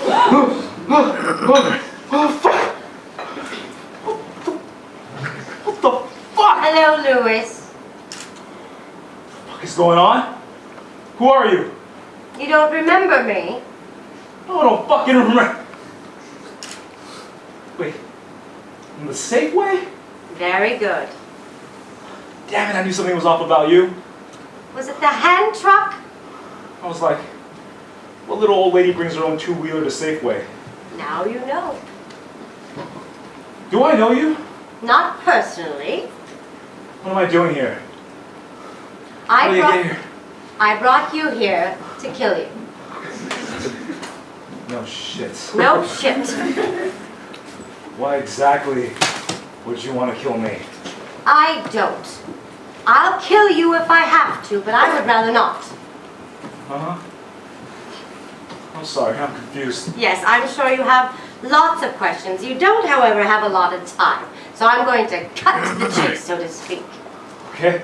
Fuck! What the fuck? Hello, Louis. What is going on? Who are you? You don't remember me? No, I don't fucking remember. Wait, in the Safeway? Very good. Damn it, I knew something was off about you. Was it the hand truck? I was like, what little old lady brings her own two-wheeler to Safeway? Now you know. Do I know you? Not personally. What am I doing here? How did you get here? I brought you here to kill you. No shit. No shit. Why exactly would you want to kill me? I don't. I'll kill you if I have to, but I would rather not. Uh-huh. I'm sorry, I'm confused. Yes, I'm sure you have lots of questions. You don't, however, have a lot of time. So I'm going to cut to the chase, so to speak. Okay.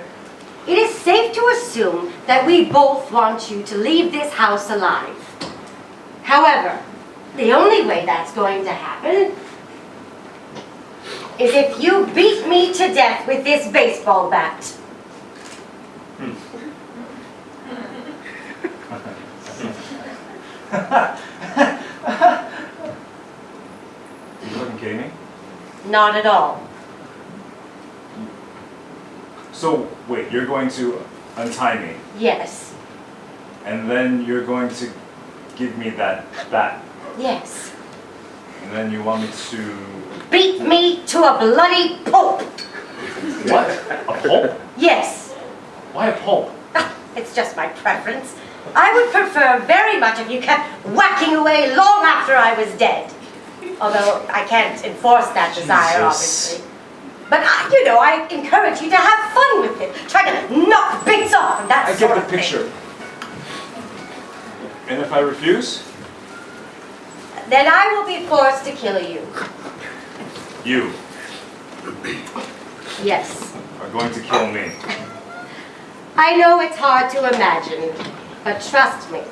It is safe to assume that we both want you to leave this house alive. However, the only way that's going to happen is if you beat me to death with this baseball bat. You fucking kidding me? Not at all. So, wait, you're going to untie me, Yes. and then you're going to give me that bat, Yes. and then you want me to... Beat me to a bloody pulp. What? A pulp? Yes. Why a pulp? It's just my preference. I would prefer very much if you kept whacking away long after I was dead. Although I can't enforce that desire, obviously. But, you know, I encourage you to have fun with it. Try to knock bits off and that I sort get of the thing. picture. And if I refuse? Then I will be forced to kill you. You Yes. are going to kill me. I know it's hard to imagine, but trust me,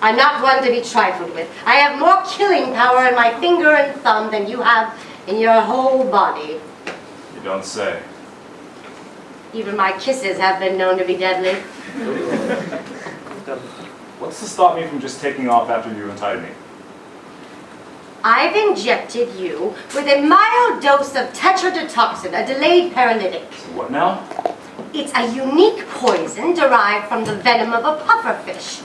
I'm not one to be trifled with. I have more killing power in my finger and thumb than you have in your whole body. You don't say. Even my kisses have been known to be deadly. What's to stop me from just taking off after you untied me? I've injected you with a mild dose of tetrodotoxin, a delayed paralytic. So what now? It's a unique poison derived from the venom of a pufferfish.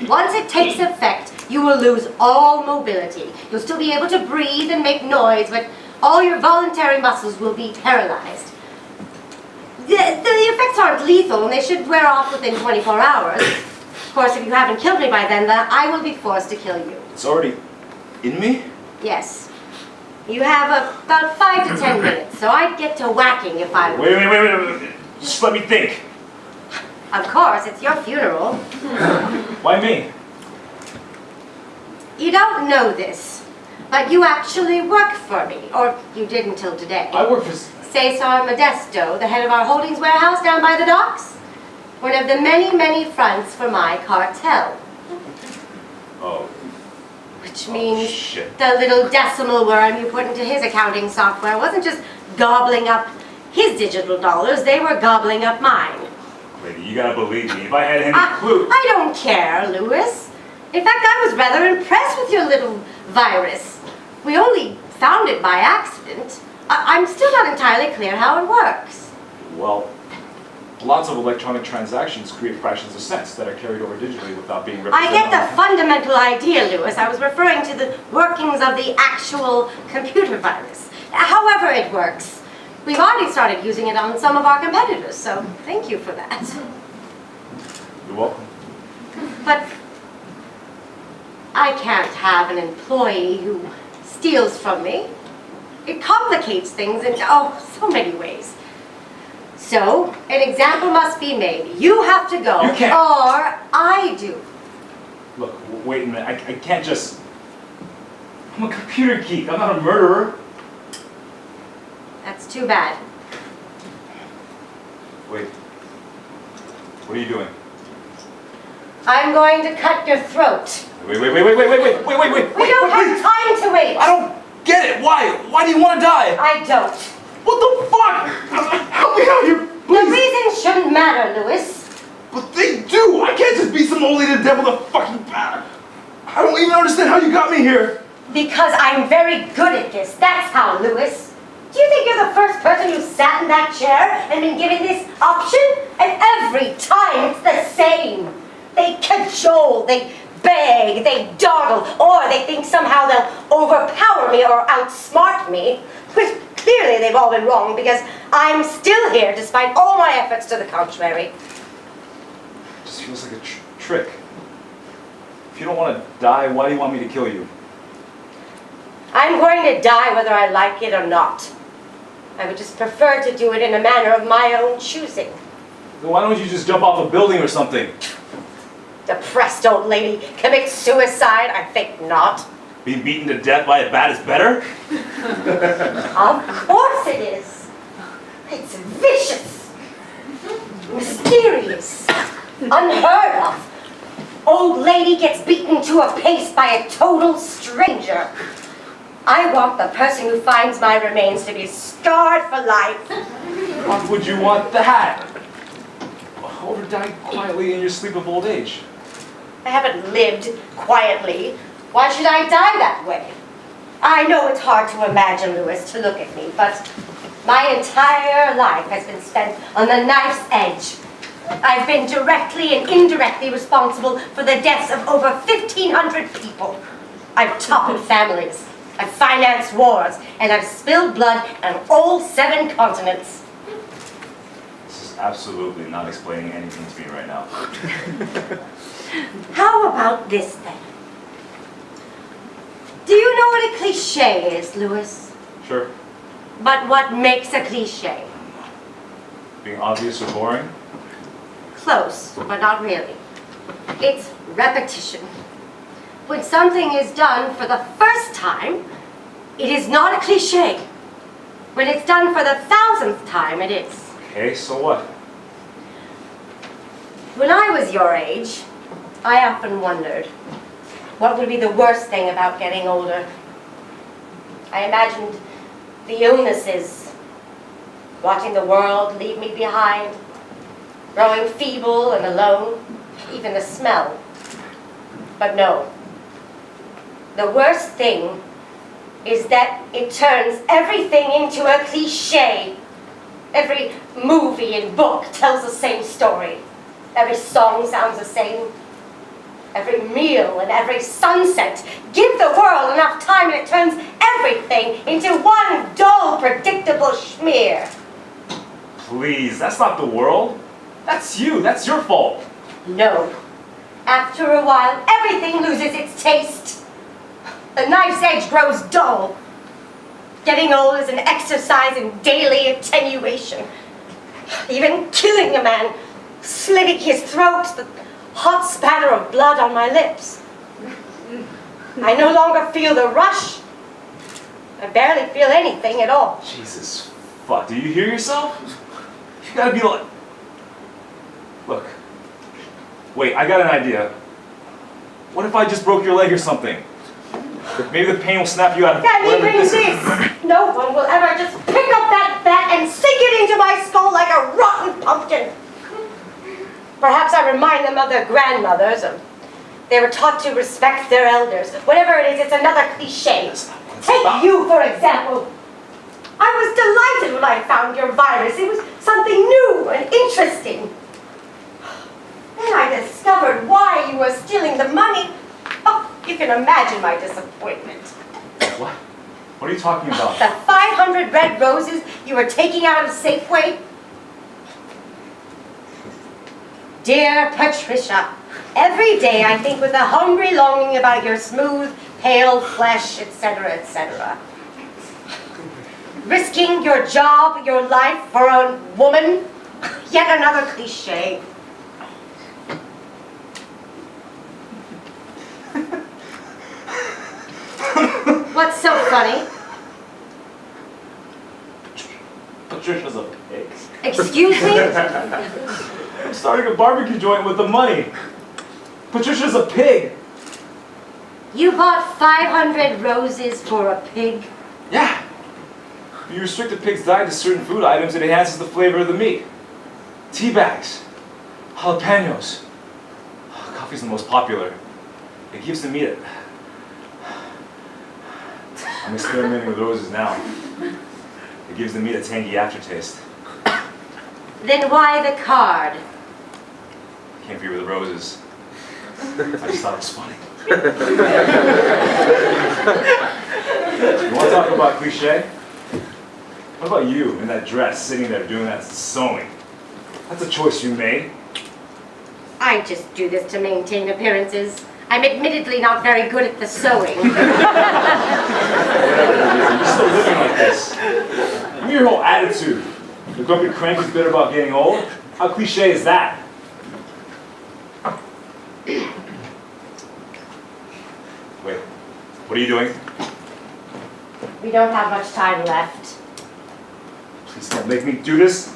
Once it takes effect, you will lose all mobility. You'll still be able to breathe and make noise, but all your voluntary muscles will be paralyzed. The effects aren't lethal, and they should wear off within 24 hours. Of course, if you haven't killed me by then, I will be forced to kill you. It's already in me? Yes. You have about 5 to 10 minutes, so I'd get to whacking if I were. Wait. Just let me think. Of course, it's your funeral. Why me? You don't know this, but you actually work for me, or you did until today. I work for... Cesar Modesto, the head of our holdings warehouse down by the docks. One of the many, many fronts for my cartel. Oh. Which means shit. the little decimal worm you put into his accounting software wasn't just gobbling up his digital dollars, they were gobbling up mine. Lady, you gotta believe me. If I had any clue... I don't care, Louis. In fact, I was rather impressed with your little virus. We only found it by accident. I'm still not entirely clear how it works. Well, lots of electronic transactions create fractions of cents that are carried over digitally without being I represented. get the fundamental idea, Louis. I was referring to the workings of the actual computer virus. However it works. We've already started using it on some of our competitors, so thank you for that. You're welcome. But I can't have an employee who steals from me. It complicates things in, so many ways. So, an example must be made. You have to go, You can't. or I do. Look, wait a minute. I can't just... I'm a computer geek. I'm not a murderer. That's too bad. Wait. What are you doing? I'm going to cut your throat. Wait. We don't have time to wait. I don't get it. Why? Why do you want to die? I don't. What the fuck? Help me out here, The please. reasons shouldn't matter, Louis. But they do. I can't just be some old lady to death with a fucking bat. I don't even understand how you got me here. Because I'm very good at this. That's how, Louis. Do you think you're the first person who sat in that chair and been given this option? And every time it's the same. They cajole, they beg, they dawdle, or they think somehow they'll overpower me or outsmart me. Which clearly they've all been wrong because I'm still here despite all my efforts to the contrary. It just feels like a trick. If you don't want to die, why do you want me to kill you? I'm going to die whether I like it or not. I would just prefer to do it in a manner of my own choosing. Then why don't you just jump off a building or something? Depressed old lady commit suicide? I think not. Being beaten to death by a bat is better? Of course it is. It's vicious, mysterious, unheard of. Old lady gets beaten to a paste by a total stranger. I want the person who finds my remains to be scarred for life. Why would you want that? Or die quietly in your sleep of old age? I haven't lived quietly. Why should I die that way? I know it's hard to imagine, Louis, to look at me, but my entire life has been spent on the knife's edge. I've been directly and indirectly responsible for the deaths of over 1,500 people. I've toppled families, I've financed wars, and I've spilled blood on all 7 continents. This is absolutely not explaining anything to me right now. How about this then? Do you know what a cliche is, Louis? Sure. But what makes a cliche? Being obvious or boring? Close, but not really. It's repetition. When something is done for the first time, it is not a cliche. When it's done for the 1,000th time, it is. Okay, so what? When I was your age, I often wondered, what would be the worst thing about getting older? I imagined the illnesses, watching the world leave me behind, growing feeble and alone, even the smell. But no. The worst thing is that it turns everything into a cliche. Every movie and book tells the same story. Every song sounds the same. Every meal and every sunset. Give the world enough time and it turns everything into one dull, predictable schmear. Please, that's not the world. That's you. That's your fault. No. After a while, everything loses its taste. The knife's edge grows dull. Getting old is an exercise in daily attenuation. Even killing a man, slitting his throat, the hot spatter of blood on my lips. I no longer feel the rush. I barely feel anything at all. Jesus fuck. Do you hear yourself? You gotta be like... Look. Wait, I got an idea. What if I just broke your leg or something? Maybe the pain will snap you out of That whatever means this this. No one will ever just pick up that bat and sink it into my skull like a rotten pumpkin. Perhaps I remind them of their grandmothers. They were taught to respect their elders. Whatever it is, it's another cliche. Take you, for example. I was delighted when I found your virus. It was something new and interesting. Then I discovered why you were stealing the money. Oh, you can imagine my disappointment. What? What are you talking about? The 500 red roses you were taking out of Safeway? Dear Patricia, every day I think with a hungry longing about your smooth, pale flesh, etc., etc. Risking your job, your life for a woman? Yet another cliche. What's so funny? Patricia's a pig. Excuse me? I'm starting a barbecue joint with the money. Patricia's a pig. You bought 500 roses for a pig? Yeah. If you restrict a pig's diet to certain food items, it enhances the flavor of the meat. Tea bags, jalapenos. Coffee's the most popular. It gives the meat a... I'm experimenting with roses now. It gives the meat a tangy aftertaste. Then why the card? Can't be with roses. I just thought it was funny. You want to talk about cliche? What about you in that dress, sitting there doing that sewing? That's a choice you made. I just do this to maintain appearances. I'm admittedly not very good at the sewing. You're still living like this. Look at your whole attitude. The grumpy crank is bitter about getting old. How cliche is that? Wait, what are you doing? We don't have much time left. Please don't make me do this.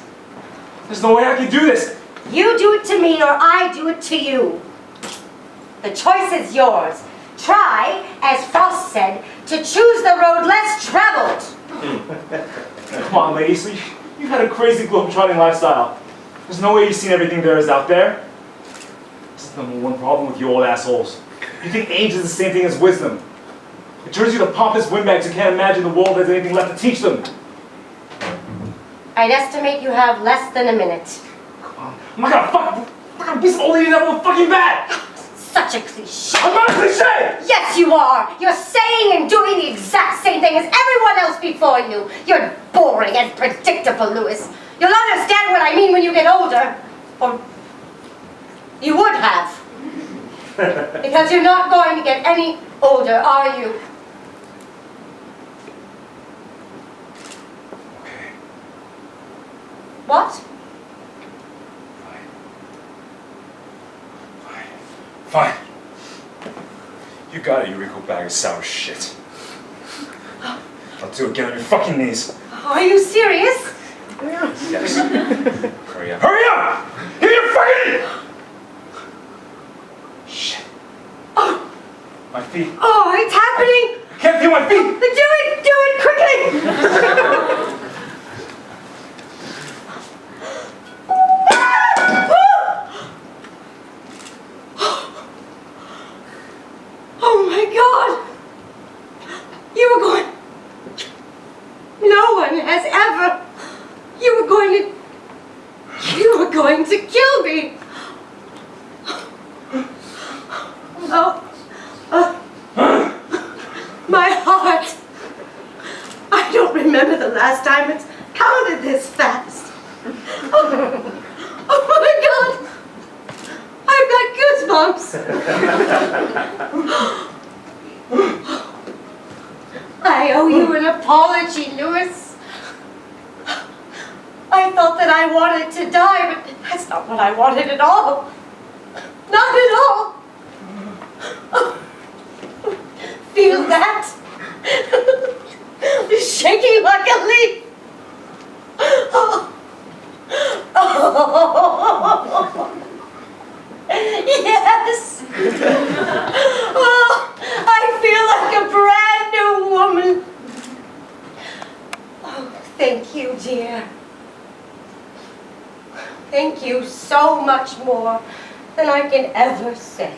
There's no way I can do this. You do it to me or I do it to you. The choice is yours. Try, as Frost said, to choose the road less traveled. Come on, ladies. You've had a crazy globe-trotting lifestyle. There's no way you've seen everything there is out there. This is the #1 problem with you old assholes. You think age is the same thing as wisdom. It turns you to pompous windbags who can't imagine the world has anything left to teach them. I'd estimate you have less than a minute. Come on. I'm not gonna be some old lady that with a fucking bat! Such a cliche. I'm not a cliche! Yes, you are. You're saying and doing the exact same thing as everyone else before you. You're boring and predictable, Louis. You'll understand what I mean when you get older. Or you would have. Because you're not going to get any older, are you? Okay. What? Fine. You got it, you wrinkle bag of sour shit. I'll do it. Get on your fucking knees. Are you serious? Yes. Hurry up. Hurry up! Get your fucking... Shit. Oh, My feet. oh, it's happening. I can't feel my feet. Do it quickly. Oh my God! You were going... No one has ever... You were going to kill me! Oh. My heart! I don't remember the last time it's pounded this fast. Oh my God! I've got goosebumps! I owe you an apology, Louis. I thought that I wanted to die, but that's not what I wanted at all. Not at all. Feel that? Shaking like a leaf. Oh. Yes. Oh, I feel like a brand new woman. Oh, thank you, dear. Thank you so much more than I can ever say.